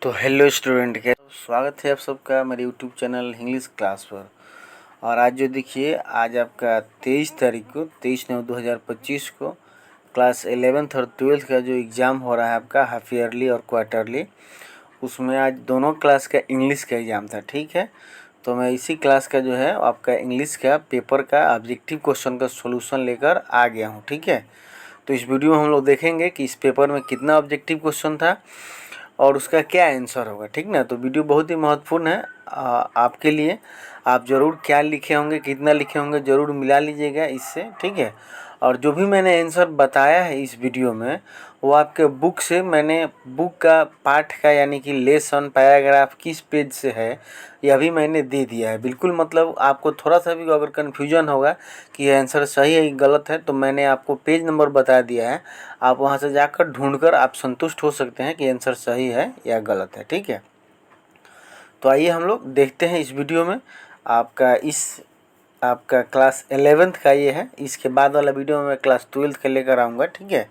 तो hello student के स्वागत है आप सबका मेरे यूट्यूब चैनल इंग्लिश क्लास पर। और आज जो देखिए, आज आपका 23 को क्लास 11th और 12th का जो एग्ज़ाम हो रहा है आपका हाफ ईयरली और क्वार्टरली, उसमें आज दोनों क्लास का इंग्लिश का एग्ज़ाम था। ठीक है, तो मैं इसी क्लास का जो है आपका इंग्लिश का पेपर का ऑब्जेक्टिव क्वेश्चन का सॉल्यूशन लेकर आ गया हूँ। ठीक है, तो इस वीडियो में हम लोग देखेंगे कि इस पेपर में कितना ऑब्जेक्टिव क्वेश्चन था और उसका क्या आंसर होगा। ठीक ना, तो वीडियो बहुत ही महत्वपूर्ण है आपके लिए। आप ज़रूर क्या लिखे होंगे, कितना लिखे होंगे, ज़रूर मिला लीजिएगा इससे। ठीक है, और जो भी मैंने आंसर बताया है इस वीडियो में, वो आपके बुक से मैंने बुक का पाठ का यानी कि लेसन पैराग्राफ किस पेज से है यह भी मैंने दे दिया है। बिल्कुल मतलब आपको थोड़ा सा भी अगर कन्फ्यूजन होगा कि यह आंसर सही है गलत है, तो मैंने आपको पेज नंबर बता दिया है। आप वहां से जाकर ढूंढकर आप संतुष्ट हो सकते हैं कि आंसर सही है या गलत है। ठीक है, तो आइए हम लोग देखते हैं इस वीडियो में। आपका क्लास 11th का ये है, इसके बाद वाला वीडियो में मैं क्लास 12th का लेकर आऊँगा। ठीक है,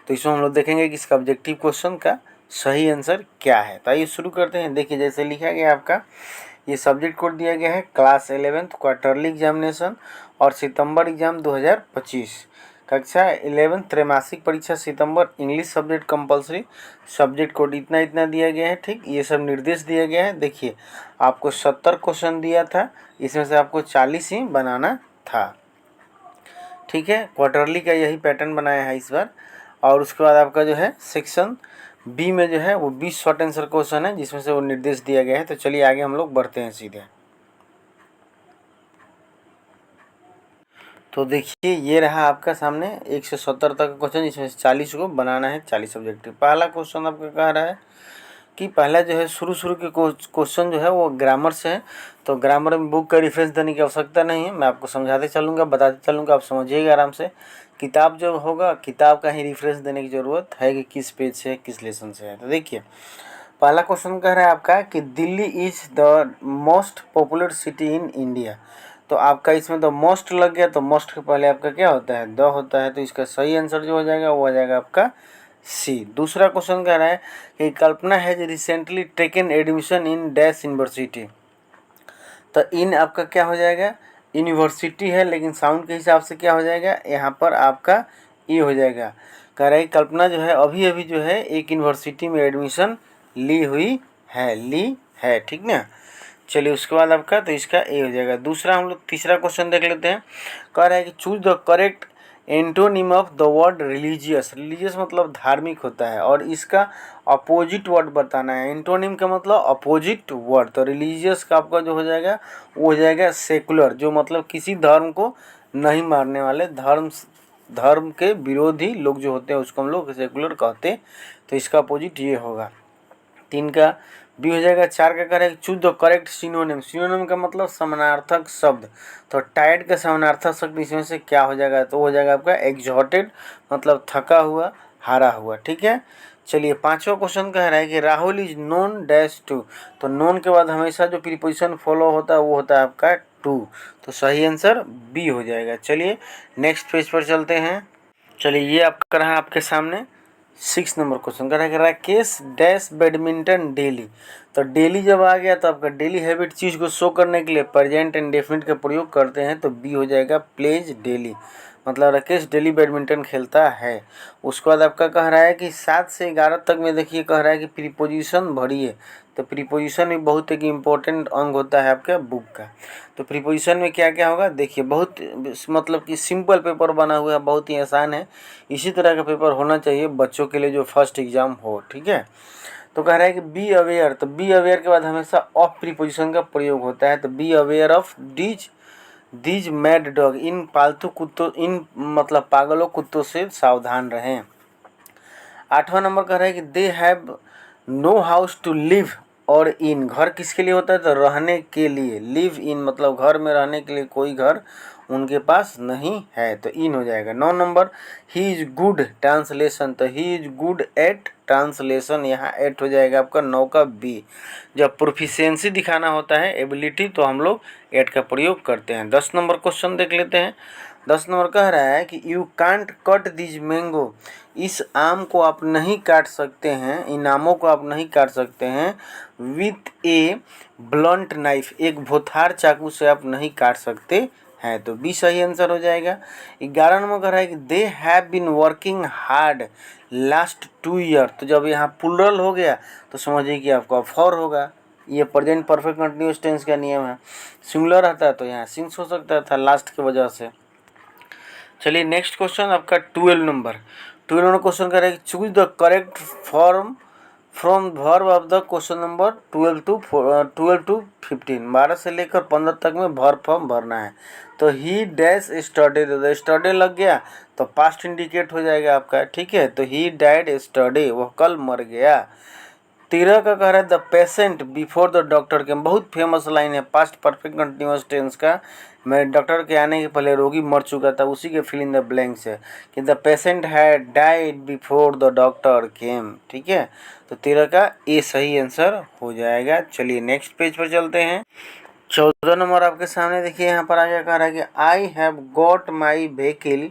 तो इसमें हम लोग देखेंगे कि इसका ऑब्जेक्टिव क्वेश्चन का सही आंसर क्या है। तो आइए शुरू करते हैं। देखिए, जैसे लिखा गया आपका ये सब्जेक्ट कोड दिया गया है क्लास 11th क्वार्टरली एग्जामिनेशन और सितंबर एग्जाम 2025, कक्षा 11 त्रैमासिक परीक्षा सितंबर, English subject compulsory, subject code इतना इतना दिया गया है। ठीक, ये सब निर्देश दिया गया है। देखिए, आपको 70 क्वेश्चन दिया था, इसमें से आपको 40 ही बनाना था। ठीक है, क्वार्टरली का यही पैटर्न बनाया है इस बार। और उसके बाद आपका जो है सेक्शन बी में जो है वो 20 शॉर्ट आंसर क्वेश्चन है, जिसमें से वो निर्देश दिया गया है। तो चलिए आगे हम लोग बढ़ते हैं सीधे। तो देखिए, ये रहा आपका सामने 170 तक का क्वेश्चन, इसमें से 40 को बनाना है, 40 ऑब्जेक्टिव। पहला क्वेश्चन आपका कह रहा है कि पहला जो है शुरू के क्वेश्चन जो है वो ग्रामर से है। तो ग्रामर में बुक का रेफरेंस देने की आवश्यकता नहीं है, मैं आपको समझाते चलूँगा, बताते चलूँगा, आप समझिएगा आराम से। किताब जो होगा, किताब का ही रेफरेंस देने की ज़रूरत है कि किस पेज से है, किस लेसन से है। तो देखिए, पहला क्वेश्चन कह रहा है आपका कि Delhi is the most popular city in India. तो आपका इसमें तो मोस्ट लग गया, तो मोस्ट के पहले आपका क्या होता है, द होता है। तो इसका सही आंसर जो हो जाएगा वो हो जाएगा आपका सी। दूसरा क्वेश्चन कह रहा है कि Kalpana has recently taken admission in dash university. तो इन आपका क्या हो जाएगा, यूनिवर्सिटी है, लेकिन साउंड के हिसाब से क्या हो जाएगा, यहाँ पर आपका ई हो जाएगा। कह रहा है कल्पना जो है अभी अभी जो है एक यूनिवर्सिटी में एडमिशन ली हुई है, ली है। ठीक ना, चलिए उसके बाद आपका तो इसका ए हो जाएगा। दूसरा हम लोग तीसरा क्वेश्चन देख लेते हैं। कह रहा है कि choose the correct antonym of the word religious. Religious मतलब धार्मिक होता है, और इसका अपोजिट वर्ड बताना है। एंटोनिम का मतलब अपोजिट वर्ड। तो रिलीजियस का आपका जो हो जाएगा वो हो जाएगा सेकुलर, जो मतलब किसी धर्म को नहीं मानने वाले, धर्म के विरोधी लोग जो होते हैं उसको हम लोग सेकुलर कहते हैं। तो इसका अपोजिट ये होगा। 3 का बी हो जाएगा। 4 का correct choose the correct synonym. Synonym का मतलब समानार्थक शब्द। तो टायर्ड का समानार्थक शब्द इसमें से क्या हो जाएगा, तो हो जाएगा आपका एग्जॉटेड, मतलब थका हुआ, हारा हुआ। ठीक है, चलिए पांचवा क्वेश्चन कह रहा है कि Rahul is known dash to. तो नोन के बाद हमेशा जो प्रीपोजिशन फॉलो होता है वो होता है आपका टू। तो सही आंसर बी हो जाएगा। चलिए नेक्स्ट पेज पर चलते हैं। चलिए ये आपका रहा आपके सामने 6 नंबर क्वेश्चन कह रहा है कि राकेश डैश बैडमिंटन डेली। तो डेली जब आ गया तो आपका डेली हैबिट चीज़ को शो करने के लिए प्रेजेंट इंडेफिनिट का प्रयोग करते हैं। तो बी हो जाएगा प्लेज डेली, मतलब राकेश डेली बैडमिंटन खेलता है। उसके बाद आपका कह रहा है कि 7 से 11 तक में देखिए कह रहा है कि प्रीपोजिशन भरिए। तो प्रीपोजिशन भी बहुत एक इम्पोर्टेंट अंग होता है आपके बुक का। तो प्रीपोजिशन में क्या क्या होगा देखिए, बहुत मतलब कि सिंपल पेपर बना हुआ है, बहुत ही आसान है। इसी तरह का पेपर होना चाहिए बच्चों के लिए जो फर्स्ट एग्जाम हो। ठीक है, तो कह रहा है कि बी अवेयर। तो बी अवेयर के बाद हमेशा ऑफ प्रीपोजिशन का प्रयोग होता है। तो be aware of these mad dog. इन पालतू कुत्तों, इन मतलब पागलों कुत्तों से सावधान रहें। 8वां नंबर कह रहा है कि they have no house to live और इन। घर किसके लिए होता है, तो रहने के लिए। लिव इन मतलब घर में रहने के लिए कोई घर उनके पास नहीं है। तो इन हो जाएगा। 9 number he is good translation. तो he is good at translation, यहाँ एट हो जाएगा आपका 9 का बी। जब प्रोफिशिएंसी दिखाना होता है, एबिलिटी, तो हम लोग एट का प्रयोग करते हैं। 10 नंबर क्वेश्चन देख लेते हैं। 10 नंबर कह रहा है कि you can't cut this mango, इस आम को आप नहीं काट सकते हैं, इन आमों को आप नहीं काट सकते हैं विथ ए ब्लंट नाइफ, एक भोथार चाकू से आप नहीं काट सकते हैं। तो बी सही आंसर हो जाएगा। 11 नंबर कह रहा है कि they have been working hard last 2 year, तो जब यहाँ प्लूरल हो गया तो समझिए कि आपका फॉर होगा। ये प्रेजेंट परफेक्ट कंटिन्यूअस टेंस का नियम है। सिंगुलर रहता है तो यहाँ सिंस हो सकता था लास्ट की वजह से। चलिए नेक्स्ट क्वेश्चन आपका 12 नंबर क्वेश्चन कर रहा है कि choose the correct form from verb of the question number 12 to 15, 12 से लेकर 15 तक में वर्ब फॉर्म भरना है। तो ही डैश स्टडीड, स्टडी लग गया तो पास्ट इंडिकेट हो जाएगा आपका, ठीक है। तो ही डाइड स्टडी, वह कल मर गया। 13 का कह रहा है the patient before the doctor के, बहुत फेमस लाइन है पास्ट परफेक्ट कंटिन्यूअस टेंस का, मैं डॉक्टर के आने के पहले रोगी मर चुका था, उसी के फिल इन द ब्लैंक्स है कि the patient had died before the doctor केम, ठीक है। तो 13 का ए सही आंसर हो जाएगा। चलिए नेक्स्ट पेज पर चलते हैं। 14 नंबर आपके सामने देखिए, यहाँ पर आगे कह रहा है कि I have got my vehicle,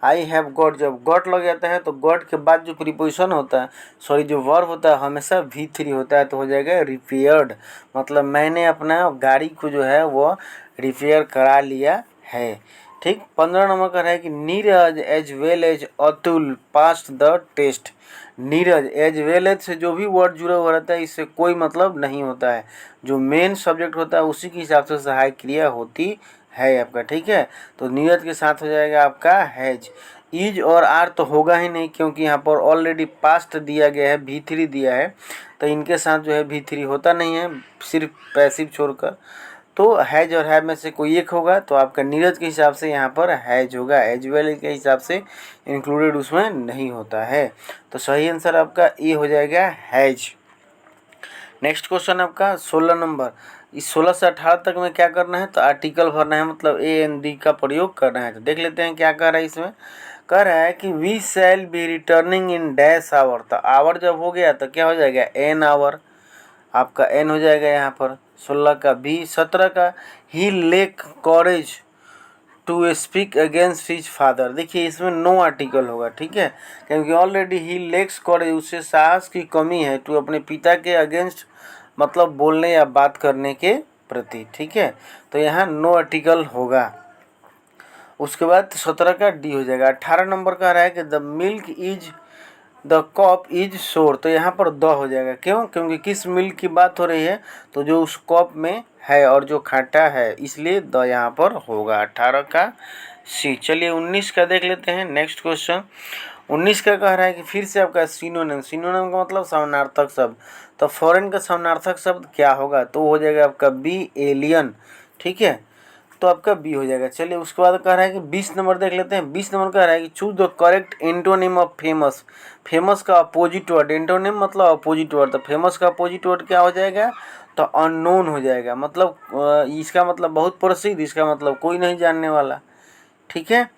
I have got, जब गॉट लग जाता है तो गॉट के बाद जो प्रीपोजिशन होता है, सॉरी जो वर्ब होता है हमेशा V3 होता है, तो हो जाएगा रिपेयर्ड, मतलब मैंने अपना गाड़ी को जो है वो रिपेयर करा लिया है, ठीक। 15 नंबर का है कि Neeraj as well as Atul passed the test, Neeraj as well as से जो भी वर्ड जुड़ा हुआ रहता है इससे कोई मतलब नहीं होता है, जो मेन सब्जेक्ट होता है उसी के हिसाब से सहायक क्रिया होती है आपका, ठीक है। तो नीरज के साथ हो जाएगा आपका हैज। इज और आर तो होगा ही नहीं क्योंकि यहाँ पर ऑलरेडी पास्ट दिया गया है, V3 दिया है, तो इनके साथ जो है V3 होता नहीं है, सिर्फ पैसिव छोड़कर। तो हैज और हैव में से कोई एक होगा, तो आपका नीरज के हिसाब से यहाँ पर हैज होगा, एज वेल के हिसाब से इंक्लूडेड उसमें नहीं होता है। तो सही आंसर आपका ए हो जाएगा हैज। नेक्स्ट क्वेश्चन आपका 16 नंबर, इस 16 से 18 तक में क्या करना है, तो आर्टिकल भरना है, मतलब ए एन डी का प्रयोग करना है। तो देख लेते हैं क्या कह रहा है इसमें। कह रहा है कि we shall be returning in dash hour, तो आवर जब हो गया तो क्या हो जाएगा एन आवर, आपका एन हो जाएगा यहाँ पर 16 का बी। 17 का he lack courage to speak against his father, देखिए इसमें नो आर्टिकल होगा, ठीक है, क्योंकि ऑलरेडी ही लेक्स कॉरेज, उससे साहस की कमी है टू अपने पिता के अगेंस्ट, मतलब बोलने या बात करने के प्रति, ठीक है। तो यहाँ नो आर्टिकल होगा। उसके बाद 17 का डी हो जाएगा। 18 नंबर का रहा है कि the milk is the cup is शोर, तो यहाँ पर द हो जाएगा, क्यों, क्योंकि किस मिल्क की बात हो रही है, तो जो उस कप में है और जो खाटा है, इसलिए द यहाँ पर होगा। 18 का सी। चलिए 19 का देख लेते हैं नेक्स्ट क्वेश्चन। 19 का कह रहा है कि फिर से आपका सिनोनिम, सिनोनिम का मतलब समानार्थक शब्द, तो फॉरेन का समानार्थक शब्द क्या होगा, तो हो जाएगा आपका बी एलियन, ठीक है। तो आपका बी हो जाएगा। चलिए उसके बाद कह रहा है कि 20 नंबर देख लेते हैं। 20 नंबर कह रहा है कि choose the correct antonym of famous, famous का अपोजिट वर्ड, एंटोनिम मतलब अपोजिट वर्ड, तो फेमस का अपोजिट वर्ड क्या हो जाएगा, तो अननोन हो जाएगा, मतलब इसका मतलब बहुत प्रसिद्ध, इसका मतलब कोई नहीं जानने वाला, ठीक है।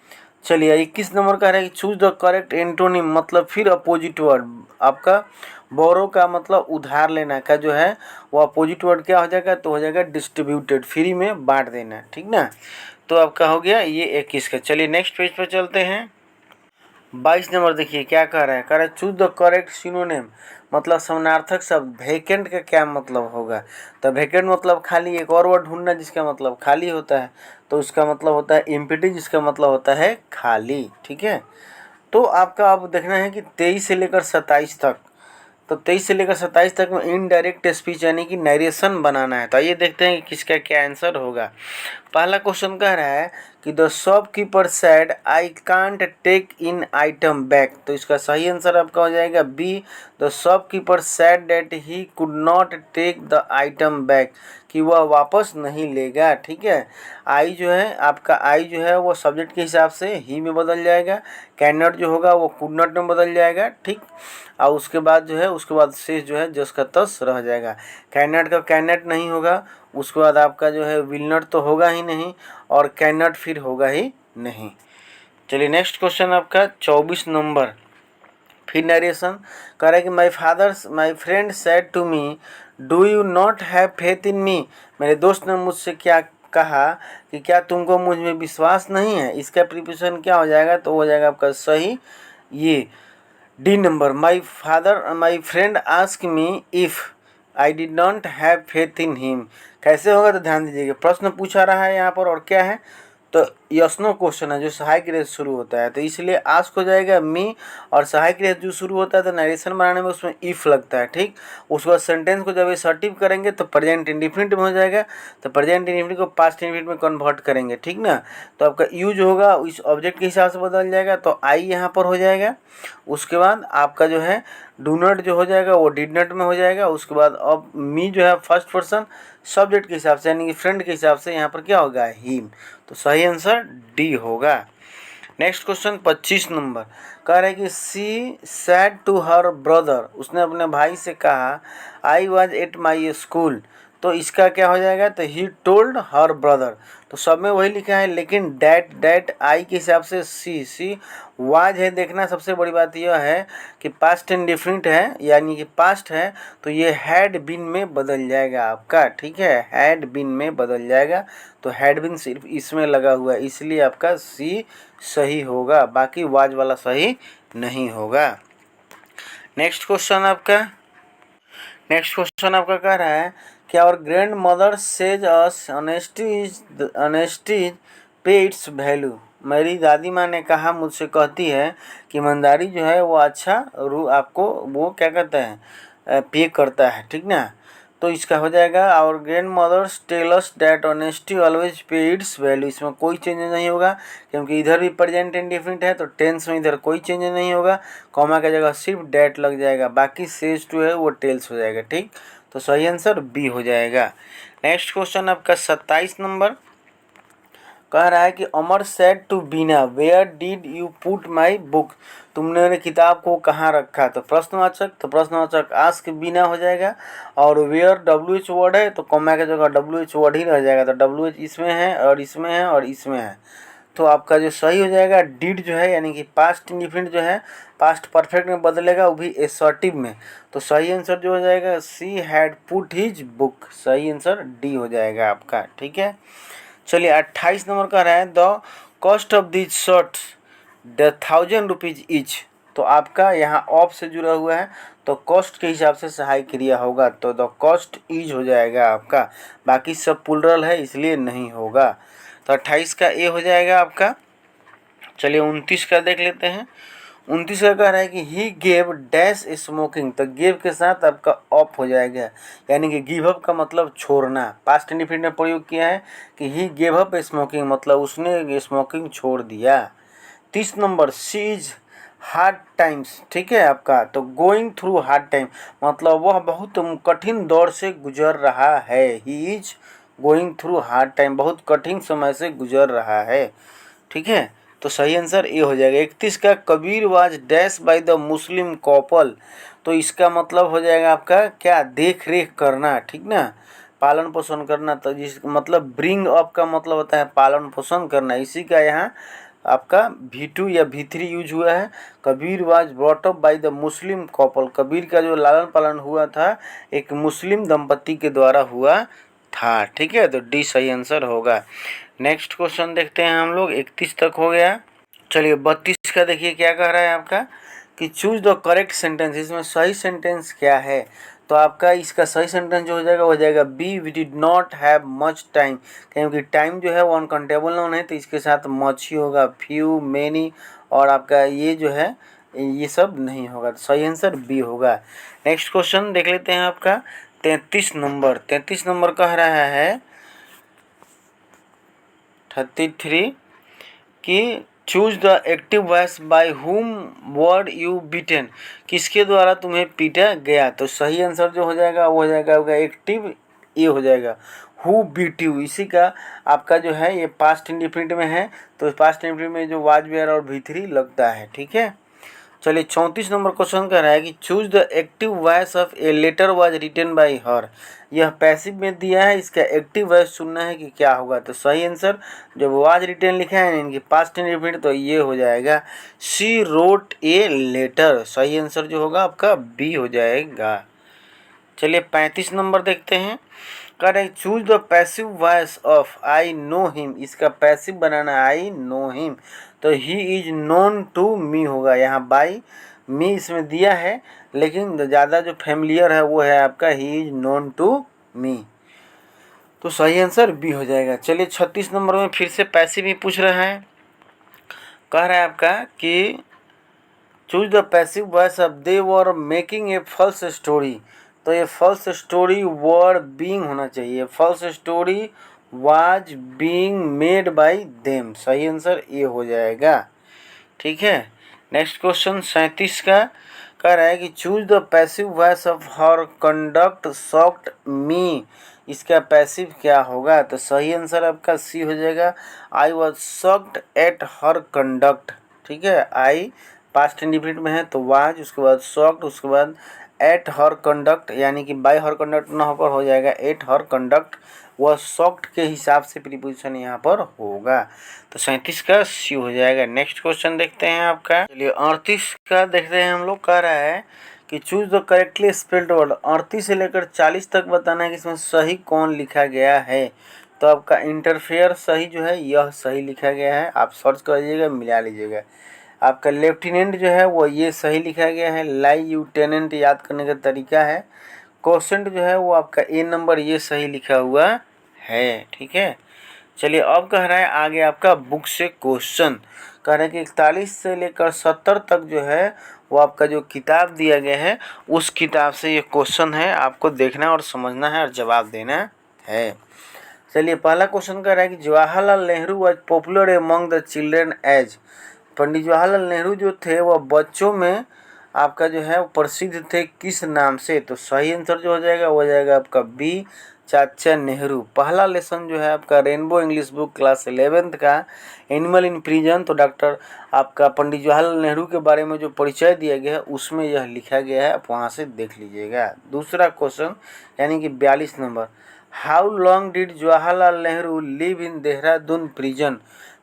चलिए 21 नंबर का है कि चूज द करेक्ट एंटोनिम, मतलब फिर अपोजिट वर्ड, आपका बोरो का मतलब उधार लेना का जो है वो अपोजिट वर्ड क्या हो जाएगा, तो हो जाएगा डिस्ट्रीब्यूटेड, फ्री में बांट देना, ठीक ना। तो आपका हो गया ये 21 का। चलिए नेक्स्ट पेज पर चलते हैं। 22 नंबर देखिए क्या कह रहा है, कह रहा है चूज द करेक्ट सिनोनिम, मतलब समानार्थक शब्द वैकेंट का क्या मतलब होगा, तो वैकेंट मतलब खाली, एक और वर्ड ढूंढना जिसका मतलब खाली होता है, तो उसका मतलब होता है एम्प्टी, जिसका मतलब होता है खाली, ठीक है। तो आपका अब देखना है कि 23 से लेकर 27 तक, तो 23 से लेकर 27 तक में इनडायरेक्ट स्पीच यानी कि नरेशन बनाना है। तो आइए देखते हैं कि किसका क्या आंसर होगा। पहला क्वेश्चन कह रहा है कि the shopkeeper said I can't take in item back, तो इसका सही आंसर आपका हो जाएगा B, the shopkeeper said that he could not take the item back, कि वह वापस नहीं लेगा, ठीक है। आई जो है आपका, आई जो है वो सब्जेक्ट के हिसाब से ही में बदल जाएगा, कैन नॉट जो होगा वो कुड नॉट में बदल जाएगा, ठीक। और उसके बाद जो है, उसके बाद शेष जो है जस का तस रह जाएगा, कैन नॉट का कैन नॉट नहीं होगा, उसके बाद आपका जो है विल नॉट तो होगा ही नहीं, और कैन नॉट फिर होगा ही नहीं। चलिए नेक्स्ट क्वेश्चन आपका 24 नंबर, फिर नरेशन कह रहा है कि my friend said to me do you not have faith in me, मेरे दोस्त ने मुझसे क्या कहा कि क्या तुमको मुझ में विश्वास नहीं है, इसका प्रीपोजिशन क्या हो जाएगा, तो हो जाएगा आपका सही ये D number. My friend ask me if I did not have faith in him. कैसे होगा, तो ध्यान दीजिएगा, प्रश्न पूछा रहा है यहाँ पर और क्या है, तो यस नो क्वेश्चन है जो सहायक क्रिया से शुरू होता है, तो इसलिए आस्क हो जाएगा मी, और सहायक क्रिया जो शुरू होता है तो नरेशन बनाने में उसमें इफ़ लगता है। ठीक, उसके बाद सेंटेंस को जब असर्टिव करेंगे तो प्रेजेंट इंडिफिनिट में हो जाएगा, तो प्रेजेंट इंडिफिनिट को पास्ट इंडिफिनिट में कन्वर्ट करेंगे। ठीक ना, तो आपका यूज होगा इस ऑब्जेक्ट के हिसाब से बदल जाएगा, तो आई यहाँ पर हो जाएगा। उसके बाद आपका जो है डू नॉट जो हो जाएगा वो डिड नॉट में हो जाएगा। उसके बाद अब मी जो है फर्स्ट पर्सन सब्जेक्ट के हिसाब से यानी कि फ्रेंड के हिसाब से यहाँ पर क्या होगा, हिम। तो सही आंसर डी होगा। नेक्स्ट क्वेश्चन 25 नंबर कह रहा है कि सी सैड टू हर ब्रदर, उसने अपने भाई से कहा I was at my school, तो इसका क्या हो जाएगा, तो ही टोल्ड हर ब्रदर, तो सब में वही लिखा है, लेकिन डैट आई के हिसाब से सी वाज है। देखना सबसे बड़ी बात यह है कि पास्ट इंडिफिनिट है यानी कि पास्ट है, तो ये हैड बीन में बदल जाएगा आपका। ठीक है, हैड बीन में बदल जाएगा, तो हैड बीन सिर्फ इसमें लगा हुआ है, इसलिए आपका सी सही होगा, बाकी वाज वाला सही नहीं होगा। नेक्स्ट क्वेश्चन आपका कह रहा है कि our grandmother says us honesty pay its value. मेरी दादी माँ ने कहा, मुझसे कहती है कि ईमानदारी जो है वो अच्छा आपको वो क्या कहते हैं पे करता है। ठीक ना, तो इसका हो जाएगा our grandmothers tell us that honesty always pay its value. इसमें कोई चेंज नहीं होगा क्योंकि इधर भी प्रेजेंट इंडिफिनिट है, तो टेंस में इधर कोई चेंज नहीं होगा, कॉमा की जगह सिर्फ डैट लग जाएगा, बाकी सेज टू है वो टेल्स हो जाएगा। ठीक, तो सही आंसर बी हो जाएगा। नेक्स्ट क्वेश्चन आपका 27 नंबर कह रहा है कि Amar said to Beena where did you put my book, तुमने मेरे किताब को कहाँ रखा, तो प्रश्नवाचक आस्क बीना हो जाएगा, और वेयर WH वर्ड है तो कॉमा की जगह WH वर्ड ही रह जाएगा, तो WH इसमें है और इसमें है और इसमें है, तो आपका जो सही हो जाएगा डिड जो है यानी कि पास्ट इंडिफिनिट जो है पास्ट परफेक्ट में बदलेगा, वो भी एसर्टिव में, तो सही आंसर जो हो जाएगा she had put his book, सही आंसर डी हो जाएगा आपका। ठीक है, चलिए 28 नंबर का रहा है the cost of this shirts ₹1000 each, तो आपका यहाँ ऑफ से जुड़ा हुआ है, तो कॉस्ट के हिसाब से सहायक क्रिया होगा, तो द कॉस्ट इज हो जाएगा आपका, बाकी सब प्लुरल है इसलिए नहीं होगा, तो 28 का ए हो जाएगा आपका। चलिए 29 का देख लेते हैं। 29 का कह रहा है कि ही गेव डैश स्मोकिंग, तो गेव के साथ आपका ऑफ हो जाएगा, यानी कि गिव अप का मतलब छोड़ना, पास्ट इंडिफिनिट में प्रयोग किया है कि ही गेव अप स्मोकिंग, मतलब उसने स्मोकिंग छोड़ दिया। 30 number she is hard times, ठीक है आपका, तो गोइंग थ्रू हार्ड टाइम मतलब वह बहुत कठिन दौर से गुजर रहा है, he is going through hard time, बहुत कठिन समय से गुजर रहा है। ठीक है, तो सही आंसर ये हो जाएगा। 31 का Kabir was dash by the Muslim couple, तो इसका मतलब हो जाएगा आपका क्या, देख रेख करना। ठीक ना, पालन पोषण करना, तो जिस मतलब ब्रिंग अप का मतलब होता है पालन पोषण करना, इसी का यहाँ आपका V2 या V3 यूज हुआ है। Kabir was brought up by the Muslim couple, Kabir का जो लालन पालन हुआ था एक मुस्लिम दंपति के द्वारा हुआ था। ठीक है, तो डी सही आंसर होगा। नेक्स्ट क्वेश्चन देखते हैं हम लोग, 31 तक हो गया। चलिए 32 का देखिए क्या कह रहा है आपका कि चूज द करेक्ट सेंटेंस, इसमें सही सेंटेंस क्या है, तो आपका इसका सही सेंटेंस जो हो जाएगा B, we did not have much time, क्योंकि टाइम जो है वो अनकाउंटेबल नाउन है, तो इसके साथ मच ही होगा, फ्यू, मेनी, और आपका ये जो है ये सब नहीं होगा, तो सही आंसर बी होगा। नेक्स्ट क्वेश्चन देख लेते हैं आपका 33 नंबर कह रहा है 33 कि choose the active voice by whom word you beaten, किसके द्वारा तुम्हें पीटा गया, तो सही आंसर जो हो जाएगा वो हो जाएगा एक्टिव ये हो जाएगा हु बीट यू, इसी का आपका जो है ये पास्ट इंडिफिनिट में है, तो पास्ट इंडिफिनिट में जो वाज वेयर और V3 लगता है। ठीक है, चलिए 34 नंबर क्वेश्चन कह रहा है कि choose the active voice of a letter was written by her, यह पैसिव में दिया है, इसका एक्टिव वॉइस सुनना है कि क्या होगा, तो सही आंसर जब वाज रिटन लिखा है इनकी पास्ट इंडिफिनिट तो ये हो जाएगा शी रोट ए लेटर, सही आंसर जो होगा आपका बी हो जाएगा। चलिए 35 नंबर देखते हैं। कह रहे choose the passive voice of I know him. इसका पैसिव बनाना आई नो हिम, तो he is known to me होगा। यहाँ बाई मी इसमें दिया है, लेकिन ज़्यादा जो फैमिलियर है वो है आपका he is known to me, तो सही आंसर बी हो जाएगा। चलिए 36 नंबर में फिर से पैसिव ही पूछ रहा है। कह रहा है आपका कि choose the passive voice of they were making a false story, तो ये फॉल्स स्टोरी वर बीइंग होना चाहिए। False story was being made by them, सही आंसर ए हो जाएगा। ठीक है, नेक्स्ट क्वेश्चन 37 का कह रहा है कि choose the passive voice of her conduct shocked मी। इसका पैसिव क्या होगा, तो सही आंसर आपका सी हो जाएगा। I was shocked at her conduct. ठीक है, आई पास्ट इंडिफिनिट में है तो वाज, उसके बाद शॉक्ड, उसके बाद एट हर कंडक्ट, यानी कि बाय हर कंडक्ट ना होकर हो जाएगा एट हर कंडक्ट। वह शॉक्ड के हिसाब से प्रीपोजिशन यहाँ पर होगा, तो 37 का सी हो जाएगा। नेक्स्ट क्वेश्चन देखते हैं आपका। चलिए 38 का देखते हैं हम लोग। कह रहा है कि choose the correctly spelled word. 38 से लेकर 40 तक बताना है कि इसमें सही कौन लिखा गया है। तो आपका इंटरफेयर सही जो है यह सही लिखा गया है, आप सर्च करिएगा मिला लीजिएगा। आपका लेफ्टिनेंट जो है वो ये सही लिखा गया है। लाई यूटेनेंट याद करने का तरीका है। क्वेश्चन जो है वो आपका ए नंबर ये सही लिखा हुआ है। ठीक है, चलिए अब कह रहा है आगे आपका बुक से क्वेश्चन। कह रहे हैं कि 41 से लेकर 70 तक जो है वो आपका जो किताब दिया गया है उस किताब से ये क्वेश्चन है, आपको देखना और समझना है और जवाब देना है। चलिए पहला क्वेश्चन कह रहा है कि Jawaharlal Nehru was popular among the children as. Pandit Jawaharlal Nehru जो थे वह बच्चों में आपका जो है वो प्रसिद्ध थे किस नाम से, तो सही आंसर जो हो जाएगा वो हो जाएगा आपका बी चाचा नेहरू। पहला लेसन जो है आपका rainbow English book class 11th का एनिमल इन प्रिजन, तो डॉक्टर आपका पंडित जवाहरलाल नेहरू के बारे में जो परिचय दिया गया है उसमें यह लिखा गया है, आप वहाँ से देख लीजिएगा। दूसरा क्वेश्चन यानी कि 42 number. How long did Jawaharlal Nehru live in Dehradun prison.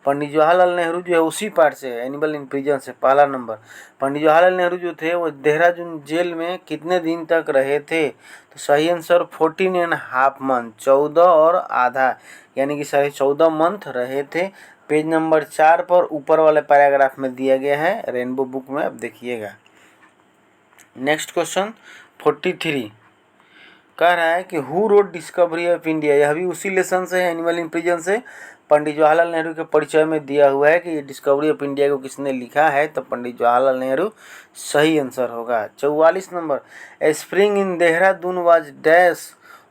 Pandit Jawaharlal Nehru जो है उसी पार्ट से एनिमल इन प्रिजन से पहला नंबर। पंडित जवाहरलाल नेहरू जो थे वो देहरादून जेल में कितने दिन तक रहे थे, तो सही आंसर 14.5 मंथ, 14 और आधा, यानी कि 14.5 मंथ रहे थे। पेज नंबर 4 पर ऊपर वाले पैराग्राफ में दिया गया है, रेनबो बुक में आप देखिएगा। नेक्स्ट क्वेश्चन 43 कह रहा है कि who wrote discovery of India. यह भी उसी लेसन से है, एनिमल इन प्रिजन से। पंडित जवाहरलाल नेहरू के परिचय में दिया हुआ है कि ये डिस्कवरी ऑफ इंडिया को किसने लिखा है, तो पंडित जवाहरलाल नेहरू सही आंसर होगा। 44 number. A spring in Dehradun was dash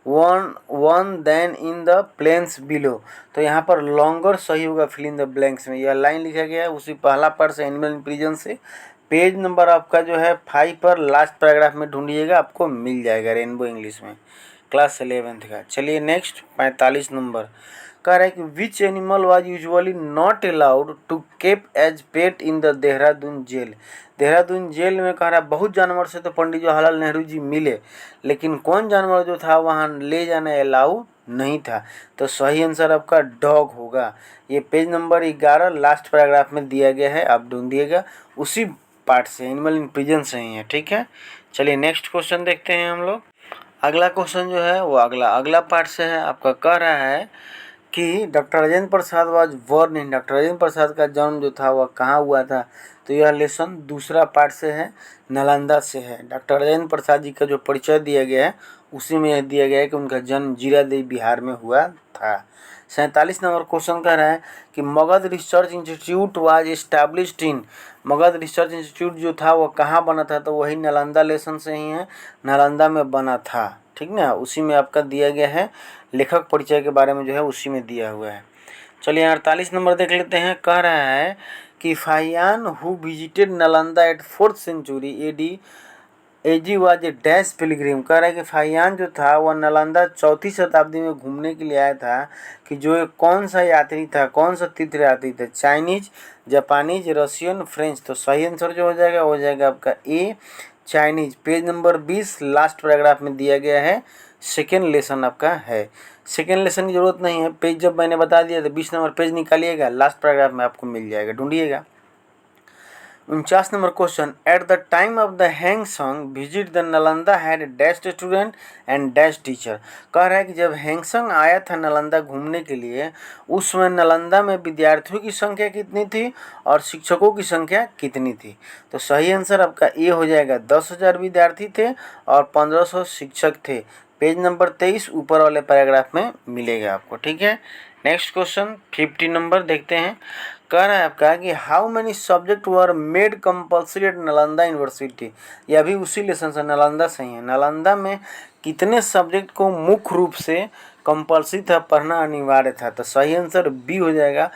one than in the plains below, तो यहाँ पर लॉन्गर सही होगा फिल इन द ब्लैंक्स में। यह लाइन लिखा गया है उसी पहला पार्ट से एनिमल इन प्रिजन से। पेज नंबर आपका जो है 5 पर लास्ट पैराग्राफ में ढूंढिएगा, आपको मिल जाएगा रेनबो इंग्लिश में क्लास 11th का। चलिए नेक्स्ट 45 नंबर। कह रहा है कि which animal was usually not allowed to keep as pet in the Dehradun jail. Dehradun jail में कह रहा है बहुत जानवर से तो पंडित जवाहरलाल नेहरू जी मिले, लेकिन कौन जानवर जो था वहाँ ले जाना अलाउ नहीं था, तो सही आंसर आपका डॉग होगा। ये पेज नंबर 11 लास्ट पैराग्राफ में दिया गया है, आप ढूंढिएगा उसी पार्ट से, एनिमल इन प्रिजन से ही है। ठीक है, चलिए नेक्स्ट क्वेश्चन देखते हैं हम लोग। अगला क्वेश्चन जो है वो अगला पार्ट से है। आपका कह रहा है कि doctor Rajendra Prasad was born in. Doctor Rajendra Prasad का जन्म जो था वह कहाँ हुआ था, तो यह लेसन दूसरा पार्ट से है, नालंदा से है। डॉक्टर राजेंद्र प्रसाद जी का जो परिचय दिया गया है उसी में यह दिया गया है कि उनका जन्म जीरादेई बिहार में हुआ था। 47 नंबर क्वेश्चन कह रहा है कि Magadh research institute was established in. Magadh research institute जो था वह कहाँ बना था, तो वही नालंदा लेसन से ही है, नालंदा में बना था। ठीक ना, उसी में आपका दिया गया है, लेखक परिचय के बारे में जो है उसी में दिया हुआ है। चलिए 48 नंबर देख लेते हैं। कह रहा है कि Fahien who visited Nalanda at 4th century AD ago was a dash pilgrim. कह रहा है कि फाहियान जो था वह नालंदा 4वीं शताब्दी में घूमने के लिए आया था, कि जो एक कौन सा यात्री था, कौन सा तीर्थयात्री था, चाइनीज, जापानीज, रशियन, फ्रेंच, तो सही आंसर जो हो जाएगा आपका a Chinese. Page number 20 last paragraph में दिया गया है, सेकेंड लेसन आपका है। सेकेंड लेसन की जरूरत नहीं है, पेज जब मैंने बता दिया तो 20 नंबर पेज निकालिएगा, लास्ट पैराग्राफ में आपको मिल जाएगा, ढूंढिएगा। 49 number question, at the time of the hang song visit the Nalanda had dash student and dash teacher. कह रहा है कि जब हैंगसंग आया था नालंदा घूमने के लिए, उस समय नालंदा में विद्यार्थियों की संख्या कितनी थी और शिक्षकों की संख्या कितनी थी। तो सही आंसर आपका ए हो जाएगा, 10,000 विद्यार्थी थे और 1500 शिक्षक थे। पेज नंबर 23 ऊपर वाले पैराग्राफ में मिलेगा आपको, ठीक है। नेक्स्ट क्वेश्चन 50 नंबर देखते हैं। कह रहा है आपका कि how many subject were made compulsory at Nalanda University. यह भी उसी लेसन से नालंदा से ही है। नालंदा में कितने सब्जेक्ट को मुख्य रूप से कंपल्सरी था, पढ़ना अनिवार्य था। तो सही आंसर बी हो जाएगा,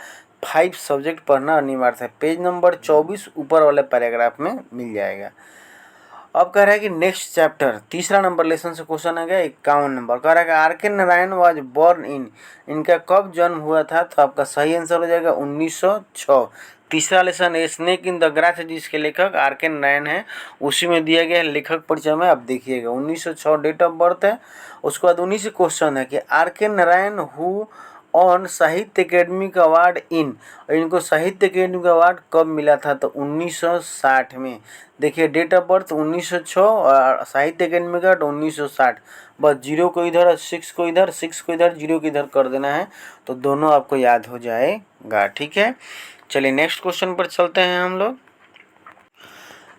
5 सब्जेक्ट पढ़ना अनिवार्य था। पेज नंबर 24 ऊपर वाले पैराग्राफ में मिल जाएगा। अब कह रहा है कि नेक्स्ट चैप्टर तीसरा नंबर लेसन से क्वेश्चन आ गया 51 नंबर। कह रहा है कि आर के नारायण वाज बॉर्न इन, इनका कब जन्म हुआ था। तो आपका सही आंसर हो जाएगा 1906। तीसरा lesson snake in the grass जिसके लेखक आर के नारायण है, उसी में दिया गया है लेखक परिचय में। आप देखिएगा 1906 डेट ऑफ बर्थ है। उसके बाद उन्हीं से क्वेश्चन है कि आर के नारायण हु ऑन साहित्य अकेडमी अवार्ड इन, इनको साहित्य अकेडमी अवार्ड कब मिला था। तो 1960 में। देखिए डेट ऑफ बर्थ 1906 और साहित्य अकेडमी का 1960। बस 0 को इधर, 6 को इधर, 6 को इधर, 0 को इधर कर देना है, तो दोनों आपको याद हो जाएगा, ठीक है। चलिए नेक्स्ट क्वेश्चन पर चलते हैं हम लोग।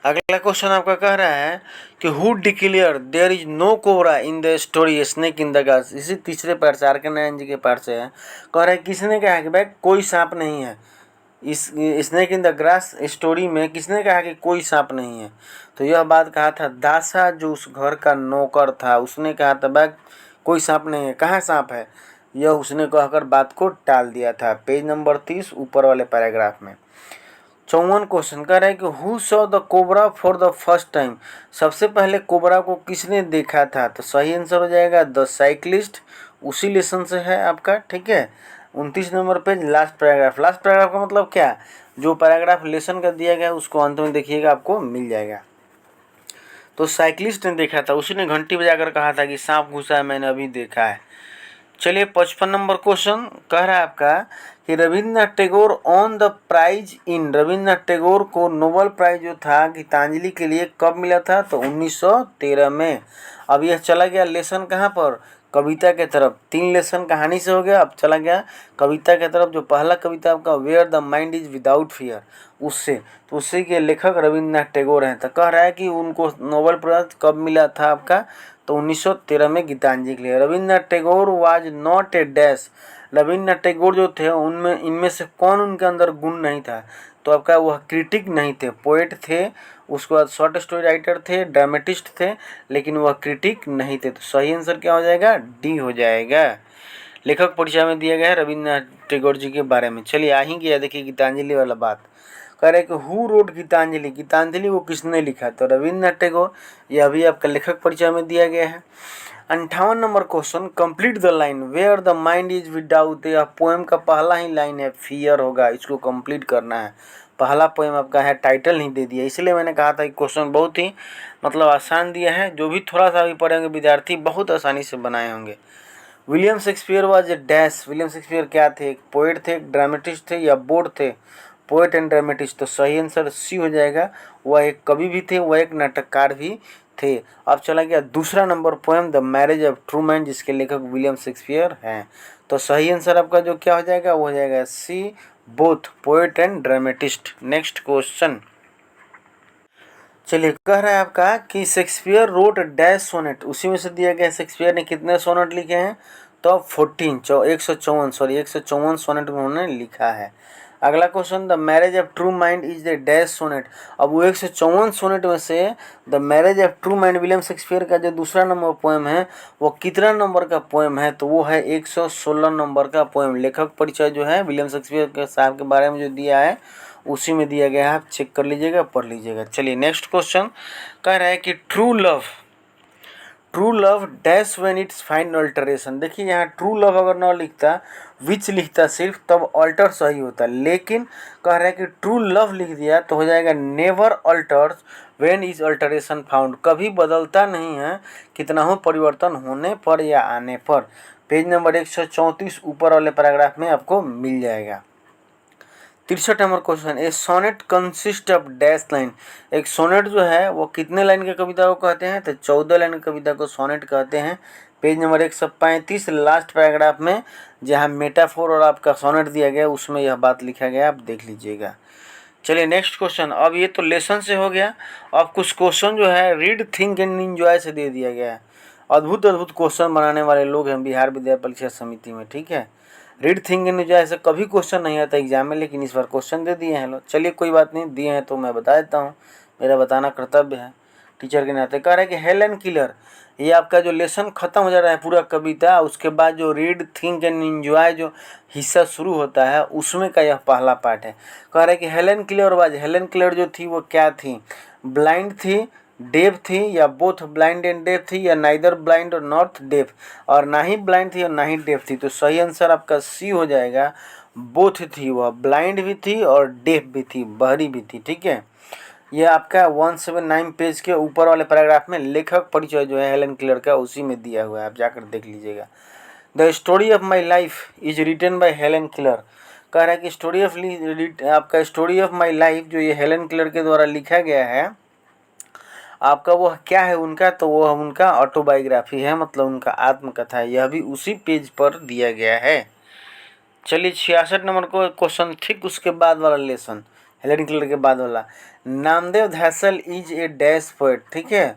अगला क्वेश्चन आपका कह रहा है कि who declare there is no cobra in the story snake in the grass. इसी तीसरे पार्ट से, आर के नारायण जी के पार्ट से है। कह रहा है किसने कहा कि भाई कोई सांप नहीं है इस snake in the grass story में। किसने कहा कि कोई सांप नहीं है। तो यह बात कहा था दासा, जो उस घर का नौकर था, उसने कहा था भाई कोई सांप नहीं है, कहाँ सांप है, यह उसने कहकर बात को टाल दिया था। पेज नंबर 30 ऊपर वाले पैराग्राफ में। 54 क्वेश्चन कह रहा है कि who saw the cobra for the first time. सबसे पहले कोबरा को किसने देखा था। तो सही आंसर हो जाएगा द साइक्लिस्ट, उसी लेसन से है आपका, ठीक है। 29 number page last paragraph. Last paragraph का मतलब क्या, जो पैराग्राफ लेसन का दिया गया है उसको अंत में देखिएगा, आपको मिल जाएगा। तो साइक्लिस्ट ने देखा था, उसी ने घंटी बजाकर कहा था कि सांप घुसा है, मैंने अभी देखा है। चलिए 55 नंबर क्वेश्चन कह रहा है आपका कि Rabindranath Tagore on the prize in. Rabindranath Tagore को नोबेल प्राइज जो था गीतांजलि के लिए कब मिला था। तो 1913 में। अब यह चला गया लेसन कहाँ पर, कविता के तरफ। 3 लेसन कहानी से हो गया, अब चला गया कविता के तरफ। जो पहला कविता आपका where the mind is without fear, उससे, तो उसी के लेखक रविन्द्रनाथ टैगोर हैं। तो कह रहा है कि उनको नोबेल प्राइज कब मिला था आपका। तो 1913 में गीतांजलि के लिए। Rabindranath Tagore was not a dash. Rabindranath Tagore जो थे उनमें, इनमें से कौन उनके अंदर गुण नहीं था। तो आपका वह क्रिटिक नहीं थे, पोएट थे, उसके बाद शॉर्ट स्टोरी राइटर थे, ड्रामेटिस्ट थे, लेकिन वह क्रिटिक नहीं थे। तो सही आंसर क्या हो जाएगा, डी हो जाएगा। लेखक परिचय में दिया गया है रविन्द्रनाथ टैगोर जी के बारे में। चलिए आ ही गया, देखिए गीतांजलि वाला बात। कह रहे कि हु रोड गीतांजलि, गीतांजलि को किसने लिखा। तो रविन्द्रनाथ टैगोर, यह भी आपका लेखक परिचय में दिया गया है। 58 number question, complete the line where the mind is without. यह पोएम का पहला ही लाइन है, फियर होगा, इसको कंप्लीट करना है। पहला पोएम आपका है, टाइटल नहीं दे दिया, इसलिए मैंने कहा था कि क्वेश्चन बहुत ही मतलब आसान दिया है। जो भी थोड़ा सा भी पढ़ेंगे विद्यार्थी बहुत आसानी से बनाए होंगे। William Shakespeare was a dash. William Shakespeare क्या थे, एक पोएट थे, एक ड्रामेटिस्ट थे, या बोर्ड थे, पोएट एंड ड्रामेटिस्ट। तो सही आंसर सी हो जाएगा, वह एक कवि भी थे, वह एक नाटककार भी थे। अब चला गया दूसरा number poem the marriage of true mind, जिसके लेखक विलियम शेक्सपियर हैं। तो सही आंसर आपका जो क्या हो जाएगा, वो हो जाएगा C, both poet and dramatist. Next question, चलिए कह रहा है आपका कि शेक्सपियर रोट डैश सोनेट। उसी में से दिया गया शेक्सपियर ने कितने सोनेट लिखे हैं। तो 154 सोनेट उन्होंने लिखा है। अगला question, the marriage of true mind is the dash sonnet. अब वो 154 सोनेट में से the marriage of true mind William Shakespeare का जो दूसरा नंबर पोएम है, वो कितना नंबर का पोएम है। तो वो है 116 नंबर का पोएम। लेखक परिचय जो है विलियम शेक्सपियर के साहब के बारे में जो दिया है उसी में दिया गया है, आप चेक कर लीजिएगा, पढ़ लीजिएगा। चलिए नेक्स्ट क्वेश्चन कह रहा है कि true love dash when it's find alteration. देखिए यहाँ ट्रू लव अगर ना लिखता, विच लिखता सिर्फ, तब अल्टर सही होता, लेकिन कह रहा है कि ट्रू लव लिख दिया तो हो जाएगा never altars when is alteration found. कभी बदलता नहीं है कितना हो परिवर्तन होने पर या आने पर। पेज नंबर 134 ऊपर वाले पैराग्राफ में आपको मिल जाएगा। 63 number question, a sonnet consist of dash line. एक सोनेट जो है वो कितने लाइन की कविता को कहते हैं, तो 14 लाइन की कविता को सोनेट कहते हैं। पेज नंबर 135 लास्ट पैराग्राफ में जहाँ मेटाफोर और आपका सोनेट दिया गया उसमें यह बात लिखा गया, आप देख लीजिएगा। चलिए नेक्स्ट क्वेश्चन, अब ये तो लेसन से हो गया। अब कुछ क्वेश्चन जो है रीड थिंक एंड एंजॉय से दे दिया गया है। अद्भुत अद्भुत क्वेश्चन बनाने वाले लोग हैं बिहार विद्यालय परीक्षा समिति में, ठीक है। रीड थिंक एंड एंजॉय से कभी क्वेश्चन नहीं आता एग्जाम में, लेकिन इस बार क्वेश्चन दे दिए हैं लोग। चलिए कोई बात नहीं, दिए हैं तो मैं बता देता हूँ, मेरा बताना कर्तव्य है टीचर के नाते। कह रहा है कि हेलेन किलर, ये आपका जो लेसन खत्म हो जा रहा है पूरा कविता, उसके बाद जो रीड थिंक एंड एंजॉय जो हिस्सा शुरू होता है उसमें का यह पहला पार्ट है। कह रहा है कि Helen killer was, Helen killer जो थी वो क्या थी, ब्लाइंड थी, डेफ थी, या बोथ ब्लाइंड एंड डेफ थी, या नाइदर ब्लाइंड और नॉट डेफ, और ना ही ब्लाइंड थी और ना ही डेफ थी। तो सही आंसर आपका सी हो जाएगा, बोथ थी, वह ब्लाइंड भी थी और डेफ भी थी, बहरी भी थी, ठीक है। यह आपका 179 पेज के ऊपर वाले पैराग्राफ में लेखक परिचय जो है हेलेन किलर का उसी में दिया हुआ है, आप जाकर देख लीजिएगा। The story of my life is written by Helen Keller. कह रहा है कि स्टोरी ऑफ माई लाइफ जो ये हेलेन किलर के द्वारा लिखा गया है आपका, वह क्या है उनका, तो वह उनका ऑटोबायोग्राफी है, मतलब उनका आत्मकथा है। यह भी उसी पेज पर दिया गया है। चलिए 66 नंबर को क्वेश्चन, ठीक उसके बाद वाला लेसन, हेलेन किलर के बाद वाला। Namdev Dhasal is a dash poet, ठीक है,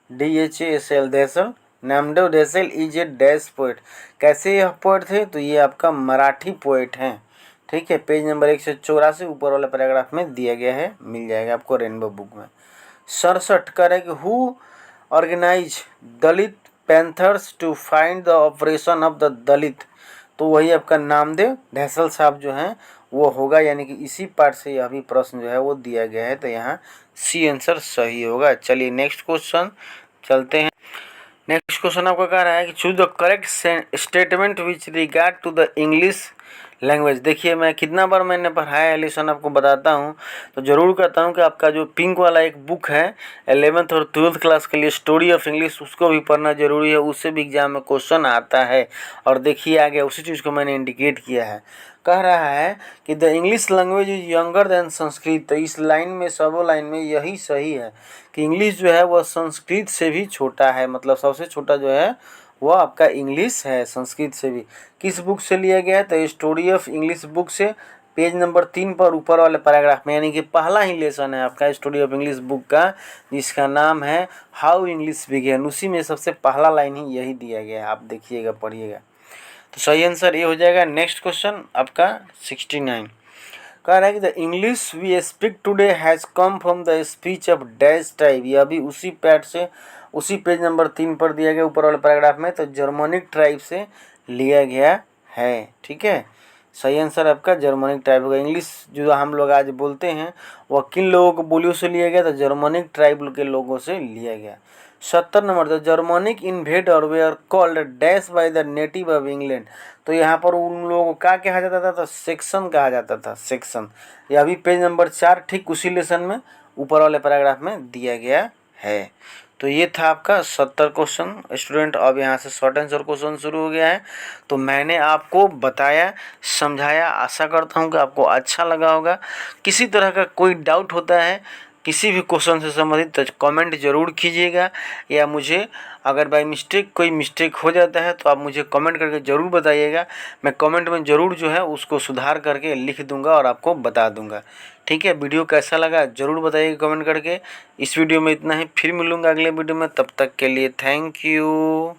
DHASL Dhasal, Namdev Dhasal is a dash poet. कैसे यह पोएट थे, तो ये आपका मराठी पोएट हैं, ठीक है। पेज नंबर 184 ऊपर वाले पैराग्राफ में दिया गया है, मिल जाएगा आपको रेनबो बुक में। 67 करे कि who organize Dalit Panthers to find the operation of the Dalit, तो वही आपका नामदेव धैसल साहब जो हैं वो होगा, यानी कि इसी पार्ट से यह भी प्रश्न जो है वो दिया गया है, तो यहाँ सी आंसर सही होगा। चलिए नेक्स्ट क्वेश्चन चलते हैं। नेक्स्ट क्वेश्चन आपका कह रहा है कि choose the correct statement which regard to the English language. देखिए मैं कितना बार मैंने पढ़ाया है लेसन आपको बताता हूँ, तो ज़रूर कहता हूँ कि आपका जो पिंक वाला एक बुक है 11th और 12th क्लास के लिए स्टोरी ऑफ इंग्लिश, उसको भी पढ़ना जरूरी है, उससे भी एग्जाम में क्वेश्चन आता है। और देखिए आगे उसी चीज़ को मैंने इंडिकेट किया है। कह रहा है कि the English language is younger than Sanskrit, तो इस लाइन में सबो लाइन में यही सही है कि इंग्लिश जो है वह संस्कृत से भी छोटा है, मतलब सबसे छोटा जो है वो आपका इंग्लिश है संस्कृत से भी। किस बुक से लिया गया है, तो स्टोरी ऑफ इंग्लिश बुक से, पेज नंबर 3 पर ऊपर वाले पैराग्राफ में, यानी कि पहला ही लेसन है आपका स्टोरी ऑफ इंग्लिश बुक का, जिसका नाम है हाउ इंग्लिश बिगेन, उसी में सबसे पहला लाइन ही यही दिया गया है, आप देखिएगा पढ़िएगा। तो सही आंसर ये हो जाएगा। नेक्स्ट क्वेश्चन आपका 69 कह रहा है कि the English we speak today has come from the speech of dash type, यह भी उसी पैट से उसी पेज नंबर 3 पर दिया गया ऊपर वाले पैराग्राफ में, तो जर्मनिक ट्राइब से लिया गया है, ठीक है। सही आंसर आपका जर्मनिक ट्राइब होगा। इंग्लिश जो हम लोग आज बोलते हैं वह किन लोगों को बोलियों से लिया गया, तो जर्मनिक ट्राइब के लोगों से लिया गया। 70 number, the Germanic invader where called dash by the native of England, तो यहाँ पर उन लोगों को क्या कहा जाता था, तो सेक्शन कहा जाता था, सेक्शन। यह भी पेज नंबर 4 ठीक उसी लेसन में ऊपर वाले पैराग्राफ में दिया गया है। तो ये था आपका 70 क्वेश्चन स्टूडेंट। अब यहाँ से शॉर्ट आंसर क्वेश्चन शुरू हो गया है। तो मैंने आपको बताया, समझाया, आशा करता हूँ कि आपको अच्छा लगा होगा। किसी तरह का कोई डाउट होता है किसी भी क्वेश्चन से संबंधित तो कमेंट ज़रूर कीजिएगा, या मुझे अगर बाय मिस्टेक कोई मिस्टेक हो जाता है तो आप मुझे कमेंट करके ज़रूर बताइएगा। मैं कमेंट में ज़रूर जो है उसको सुधार करके लिख दूंगा और आपको बता दूंगा, ठीक है। वीडियो कैसा लगा ज़रूर बताइएगा कमेंट करके। इस वीडियो में इतना ही, फिर मिलूँगा अगले वीडियो में, तब तक के लिए थैंक यू।